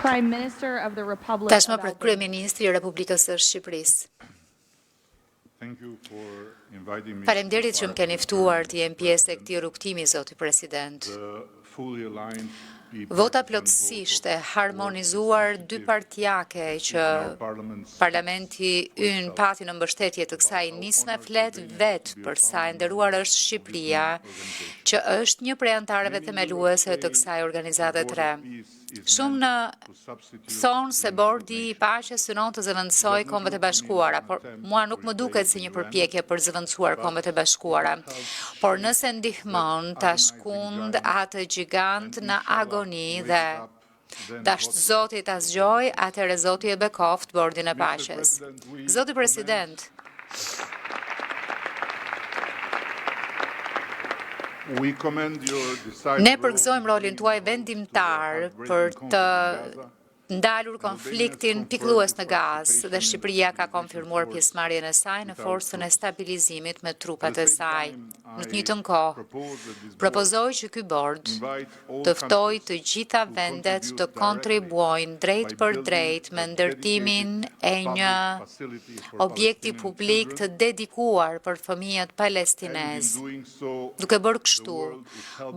Prime Minister of the Republic Tashmë of për Albania. Kryeministri i Republikës së Shqipërisë. Faleminderit që më keni ftuar të jem pjesë e këtij rrugtimi, zoti President. Vota plotësisht e harmonizuar dypartijake që Parlamenti ynë pati në mbështetje të kësaj nisme flet vetë për sa e nderuar është Shqipëria, që është një prej anëtarëve themeluese të kësaj organizate të re. Shumë në thonë se bordi i paqes synon të zëvendësoj Kombet e Bashkuara, por mua nuk më duket si një përpjekje për zëvendësuar Kombet e Bashkuara. Por nëse ndihmon ta shkund atë gjigant në agoni dhe dasht Zoti ta zgjoj, atëherë Zoti e bekoft bordin e paqes. Zoti President, ne përgëzojmë rolin tuaj vendimtar për të ndalur konfliktin pikëllues në Gazë dhe Shqipëria ka konfirmuar pjesëmarrjen e saj në forcën e stabilizimit me trupat e saj. Në të njëjtën kohë, propozoj që ky bord të ftojë të gjitha vendet të kontribuojnë drejt për drejt me ndërtimin e një objekti publik të dedikuar për fëmijët palestinezë. Duke bërë kështu,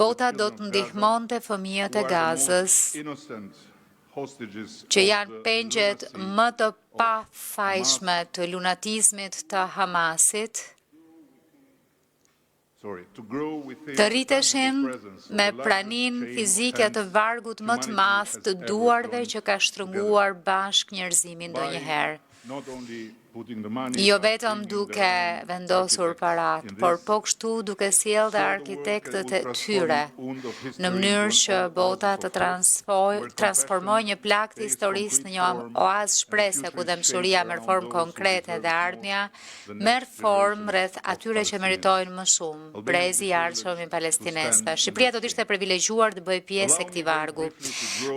bota do të ndihmonte fëmijët e Gazës që janë pengjet më të pafajshme të lunatizmit të Hamasit, të rriteshin me pranin fizike të vargut më të madh të duarve që ka shtrënguar bashk njerëzimin ndonjëherë. Jo vetëm duke vendosur parat, por po kështu duke sjellë dhe arkitektët e tyre, në mënyrë që bota të transformoj një plak të historisë në një oazë shprese ku dëmshuria merr formë konkrete dhe ardhmja merr formë rreth atyre që meritojnë më shumë, brezi i ardhshëm i palestinezëve. Shqipëria do të ishte privilegjuar të bëjë pjesë e këtij vargu.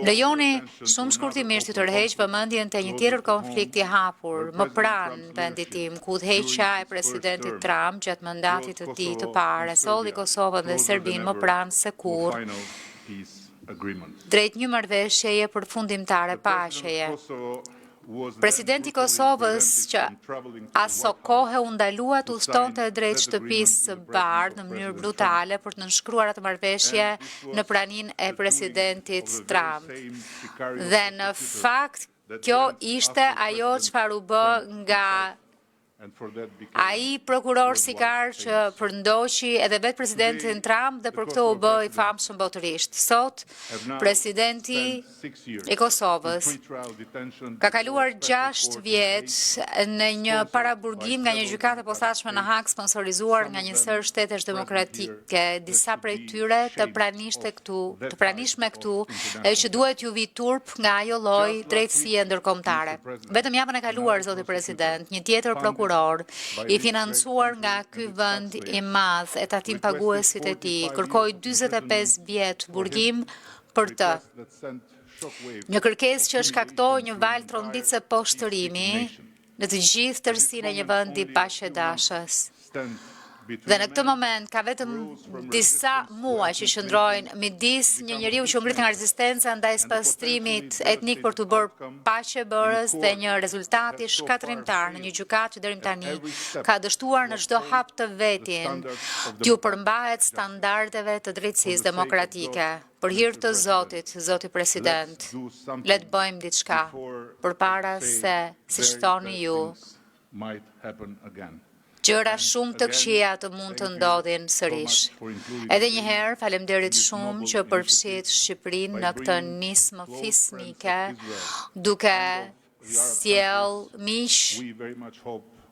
Lejoni shumë shkurtimisht të tërheq vëmendjen te një tjetër konflikt i hapur, më pranë vendit tim, ku udhëheqja e presidentit Trump gjatë mandatit të tij të parë solli Kosovën dhe Serbinë më pranë se kurrë drejt një marrëveshjeje përfundimtare paqeje. Presidenti i Kosovës, që aso kohë u ndalua të udhëtonte drejt shtëpisë së bardhë në mënyrë brutale për të nënshkruar atë marrëveshje në praninë e presidentit Trump. Dhe në fakt kjo ishte ajo çfarë u bë nga ai prokuror sikar që përndoqi edhe vetë presidentin Trump dhe për këtë u bë i famshëm botërisht. Sot, presidenti i Kosovës ka kaluar 6 vjet në një paraburgim nga një gjykatë e posaçme në Hag sponsorizuar nga një sër shtetesh demokratike, disa prej tyre të pranishme këtu e që duhet ju vi turp nga ajo lloj drejtësie ndërkombëtare. Vetëm javën e kaluar, zoti president, një tjetër prokuror i financuar nga ky vend i madh e tatim paguesit e tij kërkoi 45 vjet burgim për të. Një kërkesë që shkaktoi një val tronditse poshtërimi në të gjithë tërësinë e një vendi paqëdashës. Dhe në këtë moment ka vetëm disa muaj që qëndrojnë midis një njeriu që u ngrit nga rezistenca ndaj spastrimit etnik për të bërë paqe bërës dhe një rezultati shkatrimtar në një gjykatë që deri tani ka dështuar në çdo hap të vetin t'ju përmbahet standardeve të drejtësisë demokratike. Për hir të Zotit, zoti president, le të bëjmë diçka përpara se, siç thoni ju, gjëra shumë të këqija të mund të ndodhin sërish. Edhe një herë, faleminderit shumë që përfshit Shqipërinë në këtë nismë fisnike, duke sjell miq,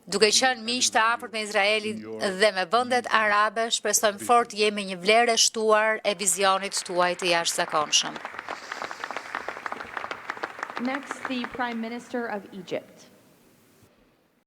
duke qenë miq të afërt me Izraelin dhe me vendet arabe, shpresojmë fort jemi një vlerë e shtuar e vizionit tuaj të jashtëzakonshëm. Next, the Prime Minister of Egypt.